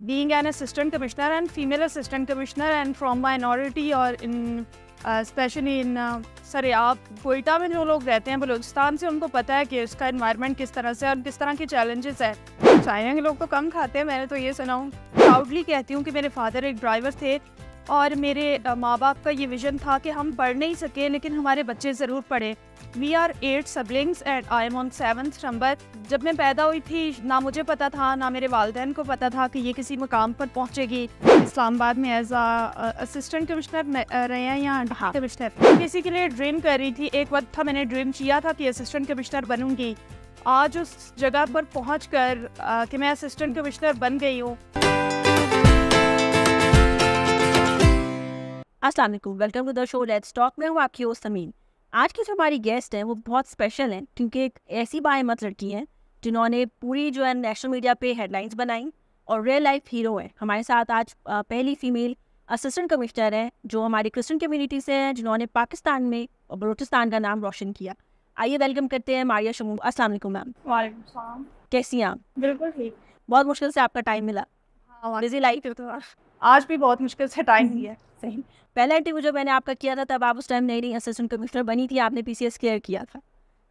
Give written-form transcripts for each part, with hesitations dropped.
being an assistant commissioner and female assistant commissioner and from minority और in especially in sir आप कोयटा में जो लोग रहते हैं बलूचिस्तान से, उनको पता है कि उसका एनवायरनमेंट किस तरह से और किस तरह के चैलेंजेस है। चाइना के लोग तो कम खाते हैं, मैंने तो ये सुना हूँ। प्राउडली कहती हूँ कि मेरे फादर एक ड्राइवर थे और मेरे माँ बाप का ये विजन था कि हम पढ़ नहीं सके लेकिन हमारे बच्चे ज़रूर पढ़े। We are 8 siblings and I am on 7th number. जब मैं पैदा हुई थी ना मुझे पता था ना मेरे वालिदैन को पता था कि ये किसी मुकाम पर पहुँचेगी। इस्लामाबाद में एज असिस्टेंट कमिश्नर रहे हैं या कमिश्नर, किसी के लिए ड्रीम कर रही थी। एक वक्त था मैंने ड्रीम किया था कि असिस्टेंट कमिश्नर बनूंगी। आज उस जगह पर पहुँच कर कि मैं असिस्टेंट कमिश्नर बन गई हूँ। अस्सलाम वालेकुम, welcome to the show let's talk. मैं हूँ आपकी होस्ट समीन। आज की जो हमारी गेस्ट हैं वो बहुत स्पेशल हैं क्योंकि एक ऐसी बाएमत लड़की हैं जिन्होंने पूरी जो है नेशनल मीडिया पे हेडलाइंस बनाई और रियल लाइफ हीरो है। हमारे साथ आज पहली फीमेल असिस्टेंट कमिश्नर हैं जो हमारी क्रिश्चियन कम्युनिटी से हैं, जिन्होंने पाकिस्तान में और बलूचिस्तान का नाम रोशन किया। आइए वेलकम करते हैं मारिया शमूम। अस्सलाम वालेकुम मैम। वालेकुम सलाम। कैसी हैं आप? बिल्कुल ठीक। बहुत मुश्किल से आपका टाइम मिला। बिजी लाइफ तो आज भी बहुत मुश्किल से टाइम दिया है। सही। पहला इंटरव्यू जो मैंने आपका किया था तब आप उस टाइम नई असिस्टेंट कमिश्नर बनी थी, आपने पीसीएस क्लियर किया था।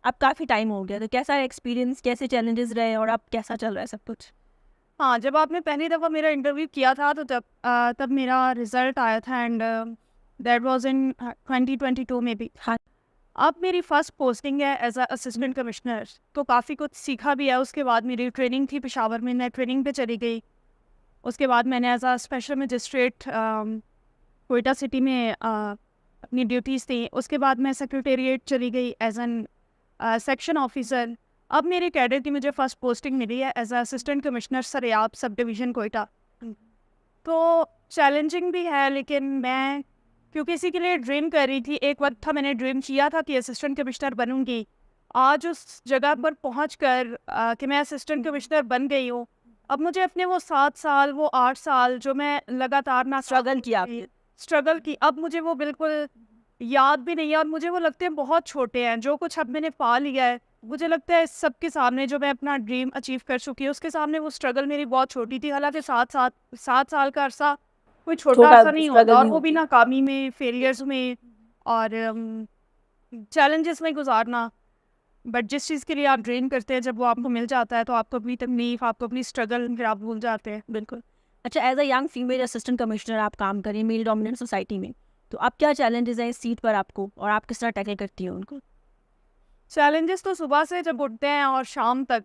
अब काफ़ी टाइम हो गया, तो कैसा एक्सपीरियंस, कैसे चैलेंजेस रहे और अब कैसा चल रहा है सब कुछ? हाँ, जब आपने पहली दफ़ा मेरा इंटरव्यू किया था तो तब मेरा रिज़ल्ट आया था एंड दैट वाज इन 2022 में भी। हाँ। अब मेरी फ़र्स्ट पोस्टिंग है एज अ असिस्टेंट कमिश्नर, तो काफ़ी कुछ सीखा भी है। उसके बाद मेरी ट्रेनिंग थी पेशावर में, मैं ट्रेनिंग पे चली गई। उसके बाद मैंने as a special magistrate Quetta city में अपनी ड्यूटीज़ थी। उसके बाद मैं सेक्रेटेरिएट चली गई एज एन सेक्शन ऑफिसर। अब मेरे कैडर की मुझे फ़र्स्ट पोस्टिंग मिली है as assistant commissioner सरेआब sub division Quetta. तो चैलेंजिंग भी है लेकिन मैं क्योंकि इसी के लिए ड्रीम कर रही थी। एक वक्त था मैंने ड्रीम किया था कि असिस्टेंट कमिश्नर बनूंगी। आज उस जगह पर पहुँच कर कि मैं असिस्टेंट कमिश्नर बन गई हूँ। अब मुझे अपने वो 7 साल, वो 8 साल जो मैं लगातार ना स्ट्रगल की, अब मुझे वो बिल्कुल याद भी नहीं है और मुझे वो लगते हैं बहुत छोटे हैं। जो कुछ अब मैंने पा लिया है, मुझे लगता है सबके सामने जो मैं अपना ड्रीम अचीव कर चुकी हूँ उसके सामने वो स्ट्रगल मेरी बहुत छोटी थी। हालांकि 7 साल का अरसा कोई छोटा अरसा नहीं होता, और वो भी नाकामी में, फेलियर्स में और चैलेंजेस में गुजारना। बट जिस चीज़ के लिए आप ड्रीम करते हैं जब वो आपको मिल जाता है तो आपको अपनी तकलीफ, आपको अपनी स्ट्रगल फिर आप भूल जाते हैं। बिल्कुल। अच्छा, as a young female assistant commissioner आप काम करें मेल डोमिनेंट सोसाइटी में, तो अब क्या चैलेंजेस हैं इस सीट पर आपको और आप किस तरह टैकल करती हैं उनको? चैलेंजेस तो सुबह से जब उठते हैं और शाम तक,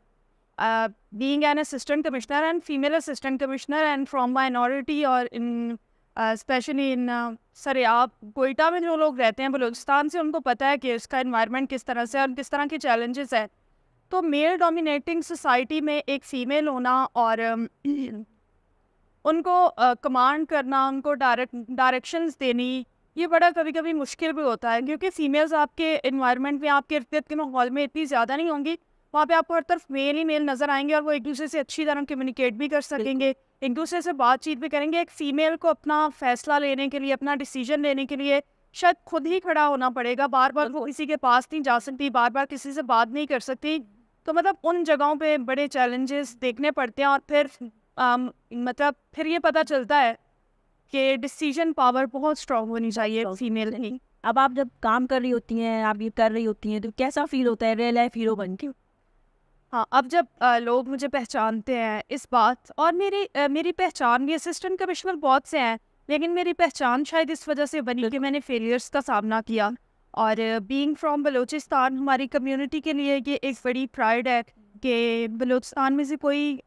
being an assistant commissioner and female assistant commissioner and from minority और इन स्पेशली इन सर आप कोयटा में जो लोग रहते हैं बलूचिस्तान से, उनको पता है कि उसका एनवायरनमेंट किस तरह से और किस तरह के चैलेंजेस है। तो मेल डोमिनेटिंग सोसाइटी में एक फ़ीमेल होना और उनको कमांड करना, उनको डायरेक्शंस देनी, ये बड़ा कभी कभी मुश्किल भी होता है क्योंकि फीमेल्स आपके इन्वायरमेंट में, आपके इर्द गिर्द के माहौल में इतनी ज़्यादा नहीं होंगी। वहाँ पे आपको हर तरफ मेल ही मेल नज़र आएंगे और वो एक दूसरे से अच्छी तरह कम्युनिकेट भी कर सकेंगे, एक दूसरे से बातचीत भी करेंगे। एक फ़ीमेल को अपना फ़ैसला लेने के लिए, अपना डिसीजन लेने के लिए शायद खुद ही खड़ा होना पड़ेगा। बार बार वो किसी के पास नहीं जा सकती, बार बार किसी से बात नहीं कर सकती। तो मतलब उन जगहों पे बड़े चैलेंजेस देखने पड़ते हैं और फिर मतलब फिर ये पता चलता है कि डिसीजन पावर बहुत स्ट्रॉन्ग होनी चाहिए फीमेल की। अब आप जब काम कर रही होती हैं, आप ये कर रही होती हैं, तो कैसा फील होता है रियल लाइफ हीरो बन के? हाँ, अब जब लोग मुझे पहचानते हैं इस बात, और मेरी पहचान भी, असिस्टेंट कमिश्नर बहुत से हैं लेकिन मेरी पहचान शायद इस वजह से बनी कि मैंने फेलियर्स का सामना किया। और बीइंग फ्रॉम बलूचिस्तान, हमारी कम्युनिटी के लिए ये एक बड़ी प्राइड है कि बलूचिस्तान में से कोई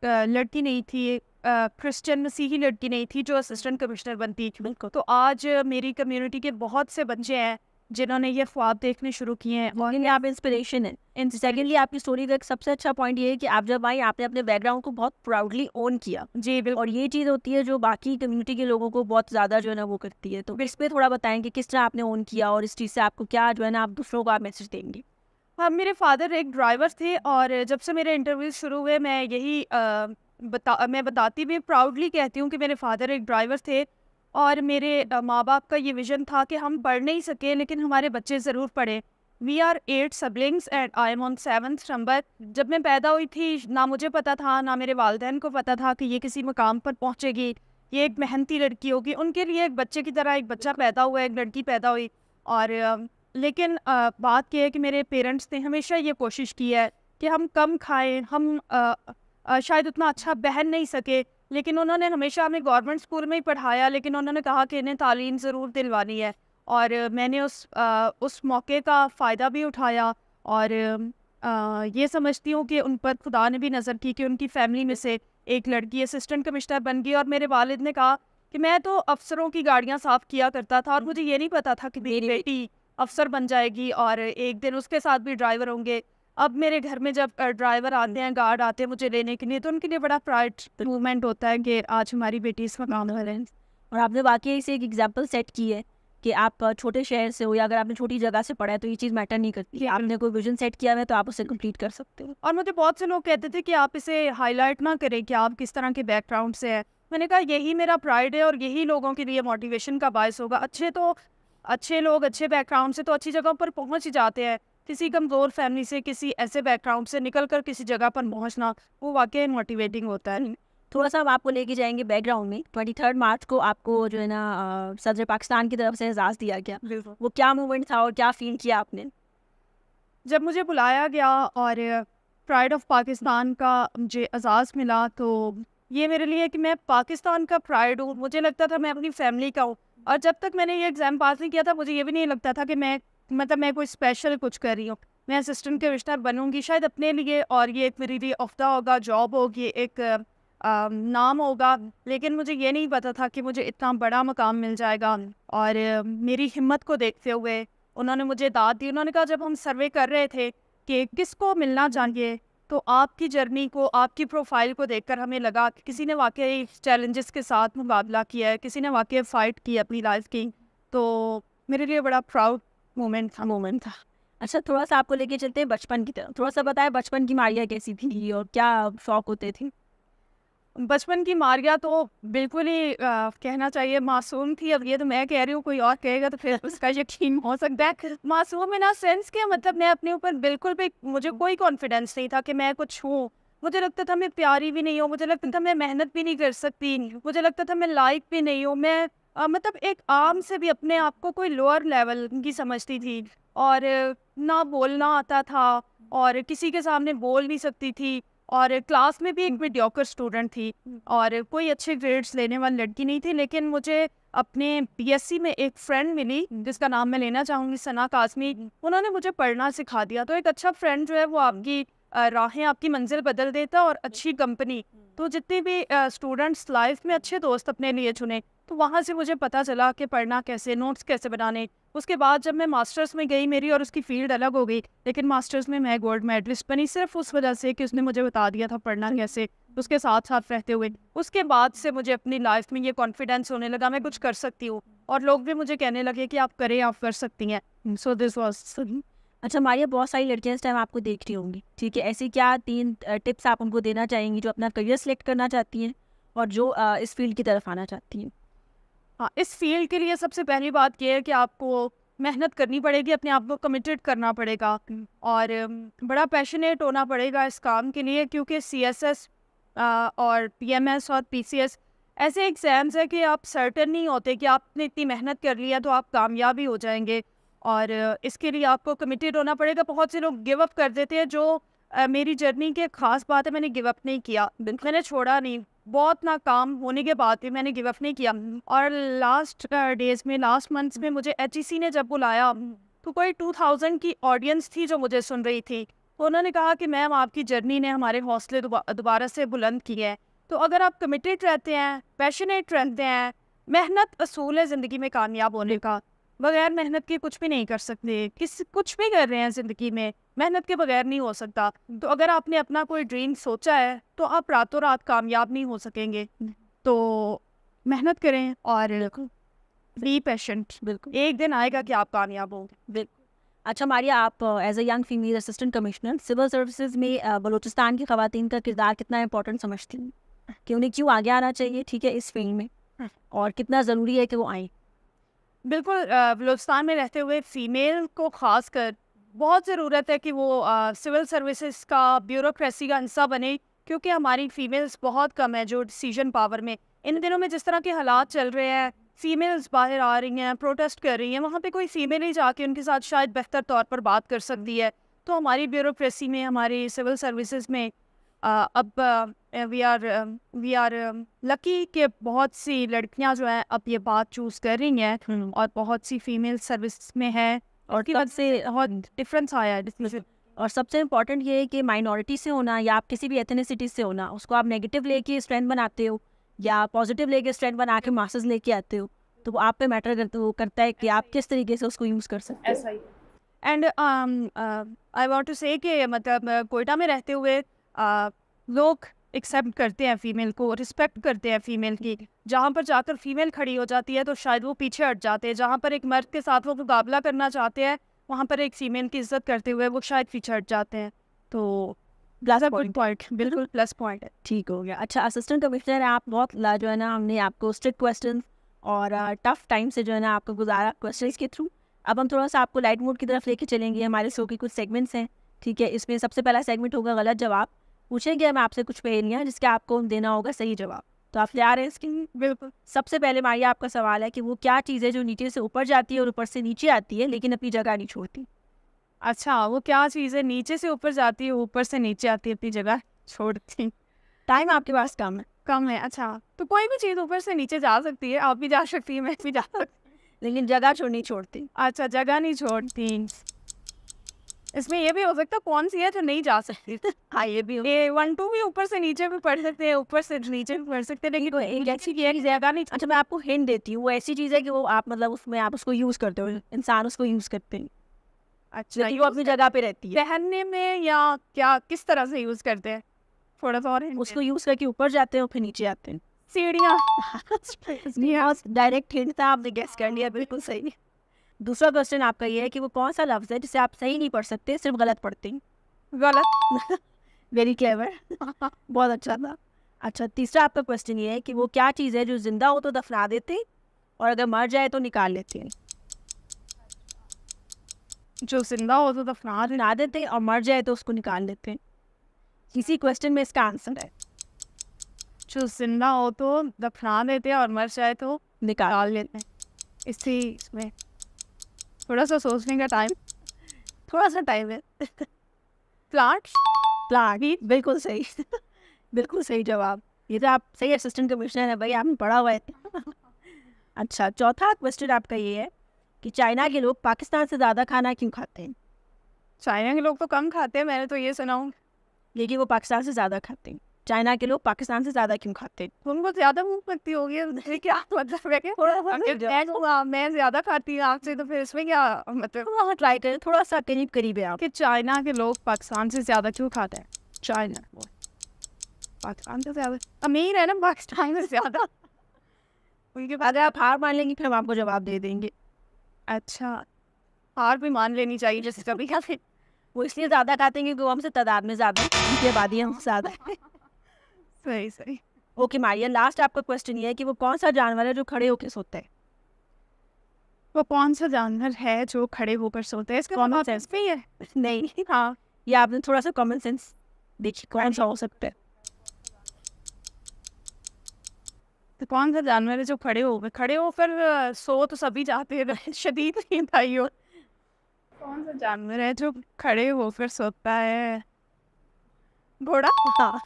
लड़की नहीं थी, क्रिश्चियन मसीही लड़की नहीं थी जो असिस्टेंट कमिश्नर बनती। तो आज मेरी कम्युनिटी के बहुत से बच्चे हैं जिन्होंने ये ख्वाब देखने शुरू किए हैं और आप इंस्पिरेशन है। सेकेंडली, आपकी स्टोरी का एक सबसे अच्छा पॉइंट ये है कि आप जब आई आपने अपने बैकग्राउंड को बहुत प्राउडली ओन किया। जी बिल्कुल। और ये चीज़ होती है जो बाकी कम्युनिटी के लोगों को बहुत ज़्यादा जो है ना वो करती है। तो इस पर थोड़ा बताएं कि किस तरह आपने ओन किया और इस चीज़ से आपको क्या जो है ना आप दूसरों को आप मैसेज देंगे। हाँ, मेरे फादर एक ड्राइवर थे और जब से मेरे इंटरव्यूज शुरू हुए मैं यही मैं बताती भी प्राउडली कहती हूँ कि मेरे फादर एक ड्राइवर थे और मेरे माँ बाप का ये विज़न था कि हम पढ़ नहीं सके लेकिन हमारे बच्चे ज़रूर पढ़े। We are 8 siblings and I am on 7th number. जब मैं पैदा हुई थी ना मुझे पता था ना मेरे वालिदैन को पता था कि ये किसी मुकाम पर पहुँचेगी, ये एक मेहनती लड़की होगी। उनके लिए एक बच्चे की तरह एक बच्चा पैदा हुआ, एक लड़की पैदा हुई। और लेकिन बात यह है कि मेरे पेरेंट्स ने हमेशा ये कोशिश की है कि हम कम खाएं, हम शायद उतना अच्छा बहन नहीं सके, लेकिन उन्होंने हमेशा हमें गवर्नमेंट स्कूल में ही पढ़ाया। लेकिन उन्होंने कहा कि इन्हें तालीम ज़रूर दिलवानी है, और मैंने उस मौके का फ़ायदा भी उठाया। और ये समझती हूँ कि उन पर खुदा ने भी नज़र की कि उनकी फ़ैमिली में से एक लड़की असिस्टेंट कमिश्नर बन गई। और मेरे वालिद ने कहा कि मैं तो अफसरों की गाड़ियाँ साफ़ किया करता था और मुझे ये नहीं पता था कि मेरी बेटी अफसर बन जाएगी और एक दिन उसके साथ भी ड्राइवर होंगे। अब मेरे घर में जब ड्राइवर आते हैं, गार्ड आते हैं मुझे लेने के लिए, तो उनके लिए बड़ा प्राइड मूवमेंट होता है कि आज हमारी बेटी इस मकाम पर है। और आपने वाकई से एक एग्जाम्पल सेट की है कि आप छोटे शहर से हो या अगर आपने छोटी जगह से पढ़ा है तो ये चीज़ मैटर नहीं करती। आपने कोई विजन सेट किया है तो आप उसे कंप्लीट कर सकते हो। और मुझे बहुत से लोग कहते थे कि आप इसे हाईलाइट ना करें कि आप किस तरह के बैकग्राउंड से हैं। मैंने कहा यही मेरा प्राइड है और यही लोगों के लिए मोटिवेशन का बायस होगा। अच्छे लोग अच्छे बैकग्राउंड से तो अच्छी जगह पर पहुंच ही जाते हैं। किसी कमज़ोर फैमिली से, किसी ऐसे बैकग्राउंड से निकल कर किसी जगह पर पहुंचना, वो वाकई मोटिवेटिंग होता है। थोड़ा सा हम आपको लेके जाएंगे बैकग्राउंड में। 23 मार्च को आपको जो है ना सदर पाकिस्तान की तरफ से एजाज़ दिया गया, वो क्या मूवमेंट था और क्या फील किया आपने? जब मुझे बुलाया गया और प्राइड ऑफ पाकिस्तान का मुझे एजाज़ मिला, तो ये मेरे लिए कि मैं पाकिस्तान का प्राइड हूँ। मुझे लगता था मैं अपनी फैमिली का हूँ। और जब तक मैंने ये एग्ज़ाम पास नहीं किया था मुझे ये भी नहीं लगता था कि मैं कोई स्पेशल कुछ कर रही हूँ। मैं असिस्टेंट कमिश्नर बनूंगी शायद अपने लिए, और ये एक मेरे लिए अफ़दा होगा, जॉब होगी, एक नाम होगा। लेकिन मुझे ये नहीं पता था कि मुझे इतना बड़ा मकाम मिल जाएगा। और मेरी हिम्मत को देखते हुए उन्होंने मुझे दाद दी। उन्होंने कहा जब हम सर्वे कर रहे थे कि किसको मिलना चाहिए, तो आपकी जर्नी को, आपकी प्रोफाइल को देखकर हमें लगा कि किसी ने वाकई चैलेंजेस के साथ मुकाबला किया है, किसी ने वाकई फ़ाइट की अपनी लाइफ की। तो मेरे लिए बड़ा प्राउड मोमेंट था। अच्छा, थोड़ा सा आपको लेके चलते हैं बचपन की तरफ। थोड़ा सा बताएं बचपन की मारिया कैसी थी और क्या शौक होते थे? बचपन की मारिया तो बिल्कुल ही कहना चाहिए मासूम थी। अब ये तो मैं कह रही हूँ, कोई और कहेगा तो फिर उसका यकीन हो सकता है। मासूम इन सेंस के मतलब मैं अपने ऊपर बिल्कुल भी, मुझे कोई कॉन्फिडेंस नहीं था कि मैं कुछ हूँ। मुझे लगता था मैं प्यारी भी नहीं हूँ, मुझे लगता था मैं मेहनत भी नहीं कर सकती, मुझे लगता था मैं लायक भी नहीं हूँ। मैं मतलब एक आम से भी अपने आप को कोई लोअर लेवल की समझती थी। और ना बोलना आता था और किसी के सामने बोल नहीं सकती थी। और क्लास में भी एक मीडियोकर स्टूडेंट थी और कोई अच्छे ग्रेड्स लेने वाली लड़की नहीं थी। लेकिन मुझे अपने बीएससी में एक फ्रेंड मिली जिसका नाम मैं लेना चाहूँगी, सना कासमी। उन्होंने मुझे पढ़ना सिखा दिया। तो एक अच्छा फ्रेंड जो है वो आपकी राहें, आपकी मंजिल बदल देता। और अच्छी कंपनी, तो जितने भी स्टूडेंट्स लाइफ में अच्छे दोस्त अपने लिए चुने, तो वहाँ से मुझे पता चला कि पढ़ना कैसे, नोट्स कैसे बनाने। उसके बाद जब मैं मास्टर्स में गई, मेरी और उसकी फील्ड अलग हो गई, लेकिन मास्टर्स में मैं गोल्ड मेडलिस्ट बनी सिर्फ उस वजह से कि उसने मुझे बता दिया था पढ़ना कैसे, उसके साथ साथ रहते हुए। उसके बाद से मुझे अपनी लाइफ में ये कॉन्फिडेंस होने लगा मैं कुछ कर सकती हूँ, और लोग भी मुझे कहने लगे कि आप करें, आप कर सकती हैं। So this was. अच्छा मारिया, बहुत सारी लड़कियां इस टाइम आपको देख रही होंगी, ठीक है? ऐसी क्या 3 टिप्स आप उनको देना चाहेंगी जो अपना करियर सेलेक्ट करना चाहती हैं और जो इस फील्ड की तरफ आना चाहती हैं? हाँ, इस फील्ड के लिए सबसे पहली बात यह है कि आपको मेहनत करनी पड़ेगी, अपने आप को कमिटेड करना पड़ेगा और बड़ा पैशनेट होना पड़ेगा इस काम के लिए। क्योंकि सीएसएस और पीएमएस और पीसीएस ऐसे एग्ज़ाम्स है कि आप सर्टेन नहीं होते कि आपने इतनी मेहनत कर लिया तो आप कामयाब ही हो जाएंगे। और इसके लिए आपको कमिटेड होना पड़ेगा। बहुत से लोग गिव अप कर देते हैं, जो मेरी जर्नी की ख़ास बात है। मैंने गिव अप नहीं किया, मैंने छोड़ा नहीं। बहुत नाकाम होने के बाद भी मैंने गिव अप नहीं किया। और लास्ट डेज़ में, लास्ट मंथ्स में मुझे एचईसी ने जब बुलाया तो कोई 2000 की ऑडियंस थी जो मुझे सुन रही थी। तो उन्होंने कहा कि मैम आपकी जर्नी ने हमारे हौसले दोबारा से बुलंद किए हैं। तो अगर आप कमिटेड रहते हैं, पैशनेट रहते हैं, मेहनत असूल है ज़िंदगी में कामयाब होने का। बगैर मेहनत के कुछ भी नहीं कर सकते। कुछ भी कर रहे हैं ज़िंदगी में, मेहनत के बगैर नहीं हो सकता। तो अगर आपने अपना कोई ड्रीम सोचा है तो आप रातों रात कामयाब नहीं हो सकेंगे। तो मेहनत करें और बी पेशेंट। बिल्कुल, एक दिन आएगा कि आप कामयाब होंगे। बिल्कुल। अच्छा मारिया, आप as a young female assistant commissioner civil services में बलूचिस्तान की ख़वातीन का किरदार कितना इंपॉर्टेंट समझती हैं कि उन्हें क्यों आगे आना चाहिए, ठीक है, इस फील्ड में, और कितना ज़रूरी है कि वो आएँ? बिल्कुल, बलूचिस्तान में रहते हुए फ़ीमेल को ख़ास कर बहुत ज़रूरत है कि वो सिविल सर्विसेज का ब्यूरोक्रेसी का हिस्सा बने, क्योंकि हमारी फीमेल्स बहुत कम है जो डिसीजन पावर में। इन दिनों में जिस तरह के हालात चल रहे हैं, फीमेल्स बाहर आ रही हैं, प्रोटेस्ट कर रही हैं, वहाँ पे कोई फीमेल ही जाके उनके साथ शायद बेहतर तौर पर बात कर सकती है। तो हमारी ब्यूरोक्रेसी में, हमारी सिविल सर्विसेज में अब वी आर लकी कि बहुत सी लड़कियां जो हैं अब ये बात चूज़ कर रही हैं और बहुत सी फीमेल सर्विस में है, और और सबसे बहुत डिफरेंस आया है डिसीजन। और सबसे इम्पॉर्टेंट ये है कि माइनॉरिटी से होना या आप किसी भी एथनिसिटी से होना, उसको आप नेगेटिव लेके स्ट्रेंथ बनाते हो या पॉजिटिव लेके स्ट्रेंथ बना के मासेस लेके आते हो, तो वो आप पे मैटर करता है कि आप किस तरीके से उसको यूज़ कर सकते हो। ऐसा ही। एंड आई वांट टू से कि मतलब कोयटा में रहते हुए लोग एक्सेप्ट करते हैं फीमेल को, रिस्पेक्ट करते हैं फीमेल की। जहाँ पर जाकर फीमेल खड़ी हो जाती है तो शायद वो पीछे हट जाते हैं। जहाँ पर एक मर्द के साथ वो मुकाबला करना चाहते हैं, वहाँ पर एक फीमेल की इज्जत करते हुए वो शायद पीछे हट जाते हैं। तो प्लस गुड पॉइंट, बिल्कुल प्लस पॉइंट है। ठीक हो गया। अच्छा, असिस्टेंट कमिश्नर आप बहुत जो है ना, हमने आपको स्ट्रिक्ट क्वेश्चन और टफ टाइम से जो है ना आपको गुजारा क्वेश्चंस के थ्रू। अब हम थोड़ा सा आपको लाइट मोड की तरफ लेके चलेंगे। हमारे शो के कुछ सेगमेंट्स हैं, ठीक है। इसमें सबसे पहला सेगमेंट होगा गलत जवाब। पूछेंगे हम आपसे कुछ पहेलियाँ जिसका आपको देना होगा सही जवाब। तो आप तैयार हैं इसके लिए? बिल्कुल। सबसे पहले मारिया, आपका सवाल है कि वो क्या चीज़ है जो नीचे से ऊपर जाती है और ऊपर से नीचे आती है लेकिन अपनी जगह नहीं छोड़ती? अच्छा, वो क्या चीज़ है नीचे से ऊपर जाती है, ऊपर से नीचे आती है, अपनी जगह छोड़ती? टाइम आपके पास कम है। कम है। अच्छा, तो कोई भी चीज़ ऊपर से नीचे जा सकती है, आप भी जा सकती है, मैं भी जा सकती। लेकिन जगह नहीं छोड़ती। अच्छा, जगह नहीं छोड़ती। इसमें ये भी हो सकता है कौन सी है जो नहीं जा सकती। हाँ, ये भी ये 1 2 भी ऊपर से नीचे भी पढ़ सकते हैं, ऊपर से नीचे भी पढ़ सकते हैं, लेकिन तो एक ऐसी ये जगह नहीं। अच्छा, मैं आपको हिंट देती हूँ। वो ऐसी चीज़ है कि वो आप मतलब उसमें आप उसको यूज़ करते हो, इंसान उसको यूज़ करते हैं, अच्छा, लेकिन वो अपनी जगह पे रहती है। पहनने में या क्या, किस तरह से यूज करते हैं? थोड़ा सा और hint उसको दें। यूज़ करके ऊपर जाते हैं और फिर नीचे आते हैं। सीढ़ियाँ। डायरेक्ट हिंट था, आपने गेस कर लिया, बिल्कुल सही। दूसरा क्वेश्चन आपका ये है कि वो कौन सा लफ्ज़ है जिसे आप सही नहीं पढ़ सकते, सिर्फ गलत पढ़ते हैं? गलत। Very clever. बहुत अच्छा था। अच्छा, तीसरा आपका क्वेश्चन ये है कि वो क्या चीज़ है जो जिंदा हो तो दफना देते हैं और अगर मर जाए तो निकाल लेते हैं? जो जिंदा हो तो दफना देते हैं और मर जाए तो उसको निकाल लेते हैं। इसी क्वेश्चन में इसका आंसर है। जो जिंदा हो तो दफना देते हैं और मर जाए तो निकाल डाल लेते हैं। इसमें थोड़ा सा सोचने का टाइम, थोड़ा सा टाइम है। प्लांट। प्लांट, बिल्कुल सही। बिल्कुल सही जवाब। ये तो आप सही असिस्टेंट कमिश्नर है भाई, आपने पढ़ा हुआ है। अच्छा, चौथा क्वेश्चन आपका ये है कि चाइना के लोग पाकिस्तान से ज़्यादा खाना क्यों खाते हैं? चाइना के लोग तो कम खाते हैं, मैंने तो ये सुना हूँ। लेकिन वो पाकिस्तान से ज़्यादा खाते हैं। चाइना के लोग पाकिस्तान से ज़्यादा क्यों खाते हैं? उनको ज्यादा भूख लगती होगी, ये क्या मतलब है कि मैं ज्यादा खाती हूँ आपसे, तो फिर इसमें क्या मतलब? थोड़ा ट्राई करें, थोड़ा सा करीब है आप। कि चाइना के लोग पाकिस्तान से ज्यादा क्यों खाते हैं? चाइना पाकिस्तान से ज्यादा अमीर है ना, पाकिस्तान से ज्यादा। उनके पास। अगर आप हार मान लेंगे फिर हम आपको जवाब दे देंगे। अच्छा, हार भी मान लेनी चाहिए जैसे कभी कभी। वो इसलिए ज़्यादा खाते हैं क्योंकि वो हमसे तादाद में ज़्यादा है, उनकी आबादी हमसे ज़्यादा है। सही सही। ओके मारिया, लास्ट आपका क्वेश्चन ये है कि वो कौन सा जानवर है जो खड़े होकर सोता है? वो कौन सा जानवर है जो खड़े होकर सोता है? इसका Common जवाब sense। पे ही है। नहीं, हाँ, ये आपने थोड़ा सा कॉमन सेंस देखिए कौन सा हो सकता है। तो कौन सा जानवर है जो खड़े होकर सो तो सभी जाते हैं, शदीद नींद आई हो। कौन सा जानवर है जो खड़े होकर सोता है? घोड़ा। हाँ,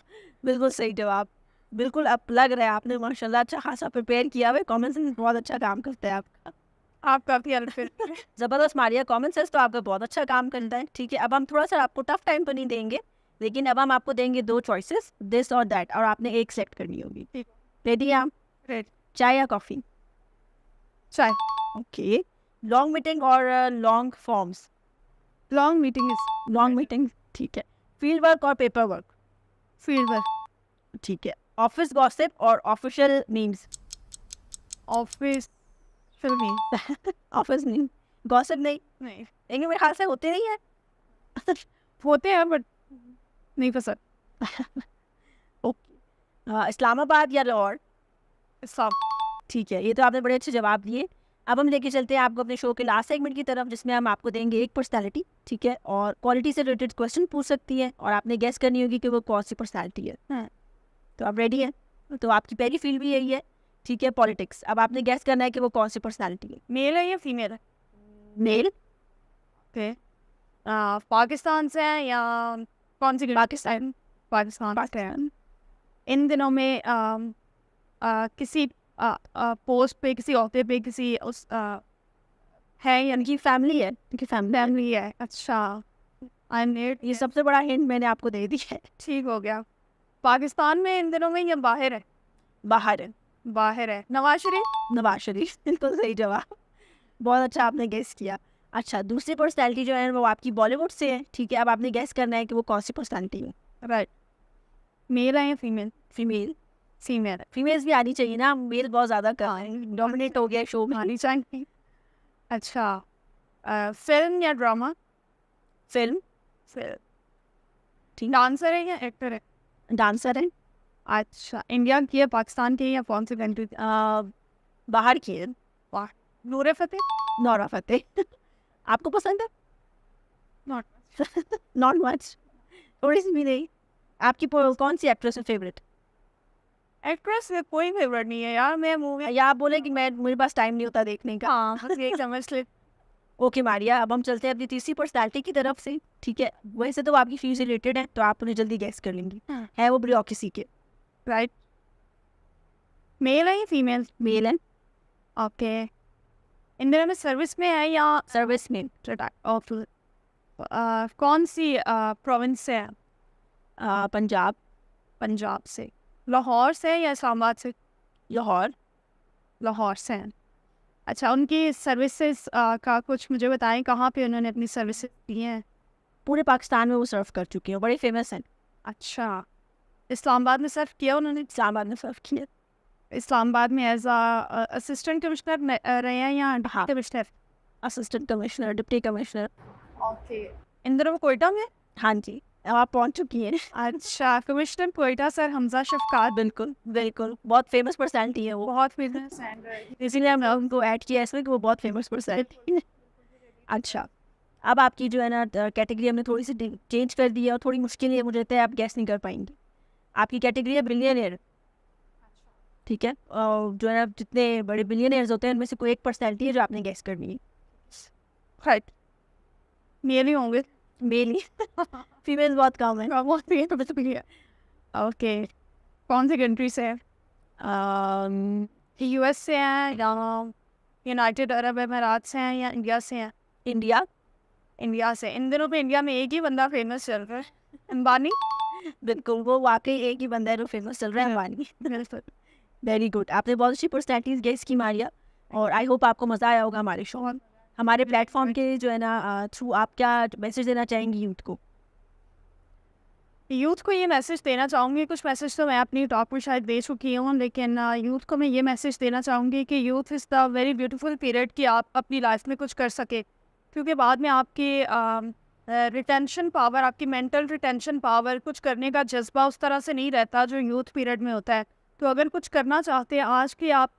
बिल्कुल सही जवाब। बिल्कुल, अब लग रहा है आपने माशाल्लाह अच्छा खासा प्रिपेयर किया हुआ है। कॉमन सेंस बहुत अच्छा काम करता है आपका। आप काफी अनफिट। ज़बरदस्त मारिया, कॉमन सेंस तो आपका बहुत अच्छा काम करता है। ठीक है, अब हम थोड़ा सा आपको टफ टाइम तो नहीं देंगे, लेकिन अब हम आपको देंगे 2 चॉइसेस, दिस और दैट, और आपने एक सेलेक्ट करनी होगी। ठीक। रेडी हैं आप? रेडी। चाय या कॉफ़ी? चाय। ओके। लॉन्ग मीटिंग और long forms? Long meeting is long meeting, ठीक है। फील्ड वर्क और पेपर वर्क? Field work. ठीक है। ऑफिस गॉसिप और ऑफिशियल मीम्स? ऑफिस फिल्मी। ऑफिस नहीं, गॉसिप नहीं, नहीं, लेकिन मेरे ख्याल से होते नहीं है। होते हैं बट नहीं पसंद। ओके। इस्लामाबाद या लाहौर? सब। ठीक है, ये तो आपने बड़े अच्छे जवाब दिए। अब हम लेके चलते हैं आपको अपने शो के लास्ट सेगमेंट की तरफ, जिसमें हम आपको देंगे एक पर्सनैलिटी, ठीक है, और क्वालिटी से रिलेटेड क्वेश्चन पूछ सकती है और आपने गेस करनी होगी कि वो कौन सी पर्सनैलिटी है। तो आप रेडी हैं? तो आपकी पहली फील्ड भी यही है, ठीक है, पॉलिटिक्स। अब आपने गेस करना है कि वो कौन सी पर्सनैलिटी है। मेल है या फीमेल है? मेल। ओके। पाकिस्तान से है या कौन सी? पाकिस्तान। पाकिस्तान। इन दिनों में किसी पोस्ट पे, किसी ओहदे पे, किसी उस है या इनकी फैमिली है, इनकी फैमिली है? अच्छा, आई नीड ये सबसे बड़ा हिंट मैंने आपको दे दिया है। ठीक हो गया। पाकिस्तान में इन दिनों में या बाहर है? बाहर है। बाहर है। नवाज शरीफ? नवाज शरीफ, बिल्कुल सही जवाब, बहुत अच्छा आपने गेस किया। अच्छा, दूसरी पर्सनैलिटी जो है वो आपकी बॉलीवुड से है, ठीक है। अब आपने गेस करना है कि वो कौन सी पर्सनैलिटी है। राइट। मेल है या फीमेल? फीमेल। फीमेल है। फीमेल्स भी आनी चाहिए ना, मेल बहुत ज़्यादा डोमिनेट हो गया शो में। आनी चाहिए। अच्छा, फिल्म या ड्रामा? फिल्म। फिल्म। ठीक। डांसर है या एक्टर है? डांसर है। अच्छा, इंडिया की है, पाकिस्तान की है या कौन सी कंट्री? बाहर की है। वाह। नूर फतेह? Nora Fateh. आपको पसंद है? नॉट। नॉट मच, थोड़ी सी भी नहीं। आपकी कौन सी एक्ट्रेस है फेवरेट? एक्ट्रेस में कोई फेवरेट नहीं है यार। मैं मूवी या आप बोले कि मेरे पास टाइम नहीं होता देखने का। हाँ, बस ये समझ ले। ओके मारिया, अब हम चलते हैं अपनी तीसरी पर्सनैलिटी की तरफ से, ठीक है। वैसे तो आपकी फील्ड से रिलेटेड है, तो आप उन्हें जल्दी गेस कर लेंगी। है वो ब्यूरोक्रेसी के। राइट। मेल है या फीमेल? मेल है। ओके। इंडिया में सर्विस में है या सर्विस में। कौन सी प्रोविंस से है? पंजाब। पंजाब से। लाहौर से या इस्लामाबाद से? लाहौर। लाहौर से हैं। अच्छा, उनकी सर्विसेज का कुछ मुझे बताएं, कहाँ पे उन्होंने अपनी सर्विसेज दी हैं? पूरे पाकिस्तान में वो सर्व कर चुकी हैं, बड़े फेमस हैं। अच्छा, इस्लामाबाद में सर्व किया उन्होंने? इस्लामाबाद में सर्व किया। इस्लामाबाद में एज असिस्टेंट कमिश्नर रहे हैं या हाँ। Commissioner? Assistant commissioner, deputy commissioner. Okay. इन दिनों में कोयटा में? हाँ जी, अब आप पहुंच चुकी हैं। अच्छा, कमिश्नर कोयटा सर हमजा शफकात। बिल्कुल बिल्कुल, बहुत फेमस पर्सनैलिटी है वो, बहुत फेमस है। इसीलिए हमने उनको ऐड किया इसमें कि वो बहुत फेमस पर्सनैलिटी है। अच्छा, अब आपकी जो है ना कैटेगरी हमने थोड़ी सी चेंज कर दी है और थोड़ी मुश्किल है, मुझे लगता है आप गैस नहीं कर पाएंगे। आपकी कैटेगरी है बिलियनियर, ठीक है। और जो है ना जितने बड़े बिलियनियर्स होते हैं उनमें से कोई एक पर्सनैलिटी है जो आपने गैस करनी है। राइट। मेल ही होंगे? मेल ही। फीमेल बहुत कम है। ओके। कौन सी कंट्री से है? यूएस से हैं या यूनाइटेड अरब अमीरात से हैं या इंडिया से हैं? इंडिया। इंडिया से। इन दिनों पे इंडिया में एक ही बंदा फेमस चल रहा है, अंबानी। बिल्कुल, वो वाकई एक ही बंदा है जो फेमस चल रहा है, अंबानी। वेरी गुड, आपने बहुत अच्छी पर्सनैलिटीज गेस की मारिया, और आई होप आपको मज़ा आया होगा हमारे शो। हमारे प्लेटफॉर्म के जो है ना थ्रू आप क्या मैसेज देना चाहेंगी यूथ को? यूथ को ये मैसेज देना चाहूँगी, कुछ मैसेज तो मैं अपनी टॉक में शायद दे चुकी हूँ, लेकिन यूथ को मैं ये मैसेज देना चाहूँगी कि youth is the very beautiful period कि आप अपनी लाइफ में कुछ कर सके, क्योंकि बाद में आपकी रिटेंशन पावर, आपकी मेंटल रिटेंशन पावर, कुछ करने का जज्बा उस तरह से नहीं रहता जो यूथ पीरियड में होता है। तो अगर कुछ करना चाहते हैं आज की आप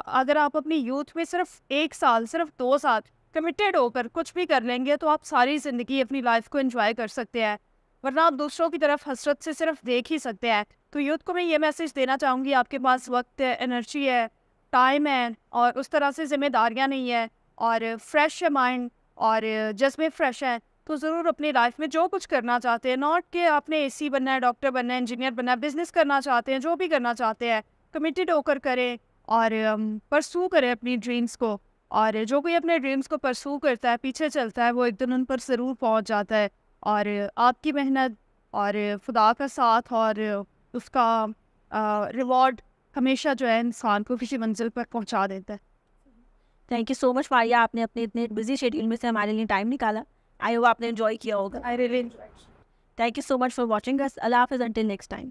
अगर आप अपनी यूथ में सिर्फ 1 साल, सिर्फ 2 साल कमिटेड होकर कुछ भी कर लेंगे तो आप सारी ज़िंदगी अपनी लाइफ को एंजॉय कर सकते हैं, वरना आप दूसरों की तरफ हसरत से सिर्फ देख ही सकते हैं। तो यूथ को मैं ये मैसेज देना चाहूँगी, आपके पास वक्त है, एनर्जी है, टाइम है, और उस तरह से जिम्मेदारियाँ नहीं है, और फ्रेश है माइंड, और जज्बे फ्रेश हैं, तो ज़रूर अपनी लाइफ में जो कुछ करना चाहते हैं, नॉट कि आपने एसी बनना है, डॉक्टर बनना है, इंजीनियर बनना है, बिजनेस करना चाहते हैं, जो भी करना चाहते हैं कमिटेड होकर करें और परसू करें अपनी ड्रीम्स को। और जो कोई अपने ड्रीम्स को परसू करता है, पीछे चलता है, वो एक दिन उन पर ज़रूर पहुंच जाता है। और आपकी मेहनत और खुदा का साथ और उसका रिवॉर्ड हमेशा जो है इंसान को किसी मंजिल पर पहुंचा देता है। Thank you so much Maria, आपने अपने इतने बिजी शेड्यूल में से हमारे लिए टाइम निकाला। आई होप आपने एंजॉय किया होगा। I really enjoy. Thank you so much for watching us. अल्लाह हाफिज़, अंटिल नेक्स्ट टाइम।